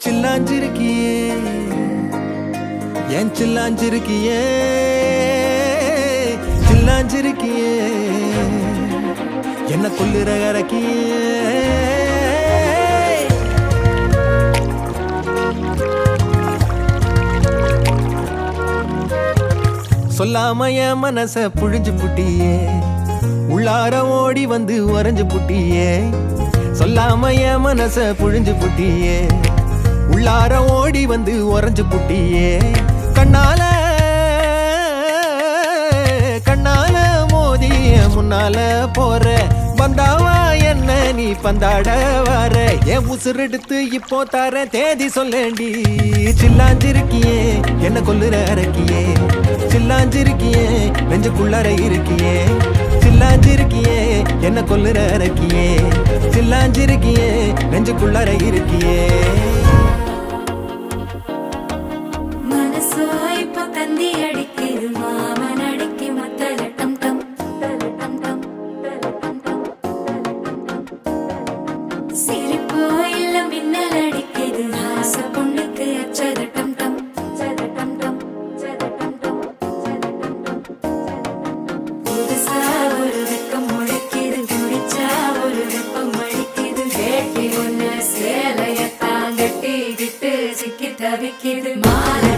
சில்லாஞ்சிருக்கியே ஏன் சில்லாஞ்சிருக்கியே சில்லாஞ்சிருக்கியே என்ன கொல்லுற கரக்கியே சொல்லாம என் மனச புழிஞ்சு புட்டியே உள்ளார ஓடி வந்து உறைஞ்சு புட்டியே சொல்லாம என் மனச புழிஞ்சு புட்டியே உள்ளார ஓடி வந்து உறைஞ்சு புட்டியே கண்ணால கண்ணால மோதி முன்னால போற வந்தாவா என்ன நீ பந்தாட வர என் உசுரெடுத்து இப்போ தர தேதி சொல்லேண்டி சில்லாஞ்சிருக்கியே என்ன கொல்லுற அரக்கியே சில்லாஞ்சிருக்கியே நெஞ்சுக்குள்ளற இருக்கியே சில்லாஞ்சிருக்கியே என்ன கொல்லுற அரக்கியே சில்லாஞ்சிருக்கியே நெஞ்சுக்குள்ளற இருக்கியே மனசோ இப்ப தந்தி அடிக்குது மாமன் அடிக்கு மத்தல டம் டம் டம் டம் சிரிப்போ இல்ல மின்னல் அடிக்குது ஆச பொண்ணுக்கு அச்சத டம் டம் டம் டம் புதுசா ஒரு வெக்கம் முளைக்குது குடிச்சா ஒரு வெப்பம் அடிக்குது கேட்டி ஒன்னு சேலைய தாங்கட்டி விட்டு சிக்கி தவிக்குது மாலை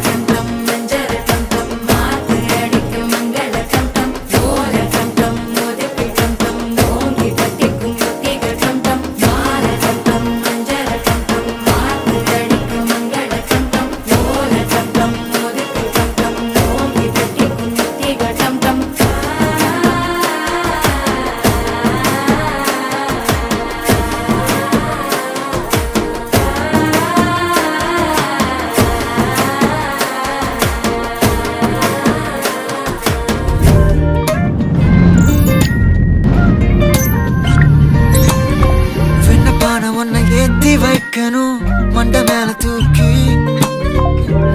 வைக்கணும் மண்ட மேல தூக்கி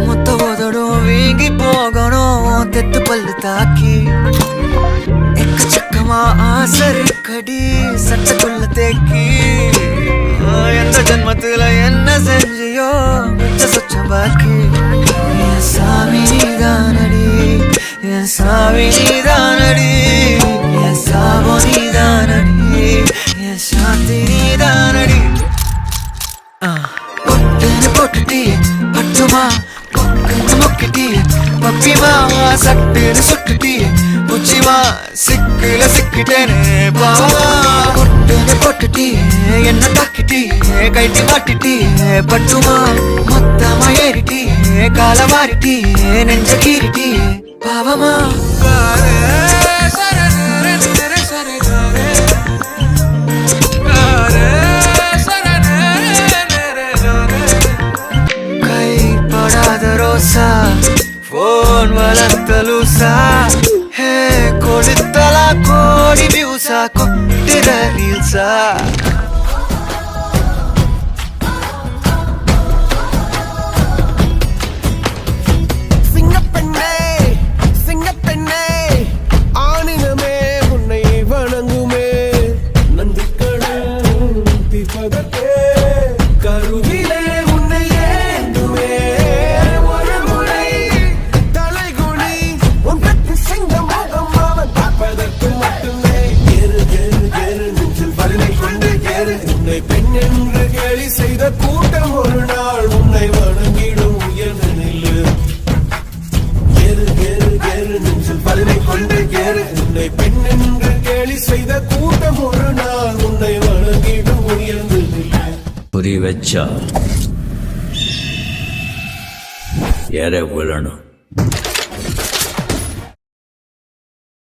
மொத்த உதடும் வீங்கி போகணும் தெத்து பல்லு தாக்கி எக்கச்சக்கமா ஆசருக்கடி சட்டக்குள்ள தேக்கி எந்த ஜென்மத்துல என்ன செஞ்சியோ மிச்ச சொச்சம் பாக்கி என் சாமி நீதானடி என் சாமி நீதானடி என் சாபோ நீதானடி என் சாந்தி நீதானடி பொட்டுட்டியே பட்டுமா பொக்குன்னு மொக்கிட்டியே பப்பிமா சட்டுன்னு சுட்டுட்டியே புச்சிமா சிக்குல சிக்கிட்டேனே பாவா பொட்டுன்னு பொட்டுட்டியே என்ன தாக்கிட்டியே கைட்டி மாட்டிட்டியே பட்டுமா மொத்தமா ஏறிட்டியே கால மாறிட்டியே நெஞ்ச கீறிட்டியே பாவமா போன் வளர்த்தலுசா ஹே கொடுத்தலா கோடி வியூசா கொட்டுற ரீல்ஸா சிங்கப்பெண்ணே சிங்கப்பெண்ணே ஆணினமே உன்னை வணங்குமே நந்திக்கடல் தீர்ப்பதற்கே கருவிலே உன்னை ஏந்துமே பெண் என்று கேலி செய்த கூட்டம் ஒரு நாள் உன்னை வணங்கிடும் உயர்ந்து நில்லு கேரு கேரு கேரு நெஞ்சில் பல்லை கொண்டு கேரு உன்னை பெண் என்று கேலி செய்த கூட்டம் ஒரு நாள் உன்னை வணங்கிடும் உயர்ந்து நில்லு புரி வச்சா எற விழணும்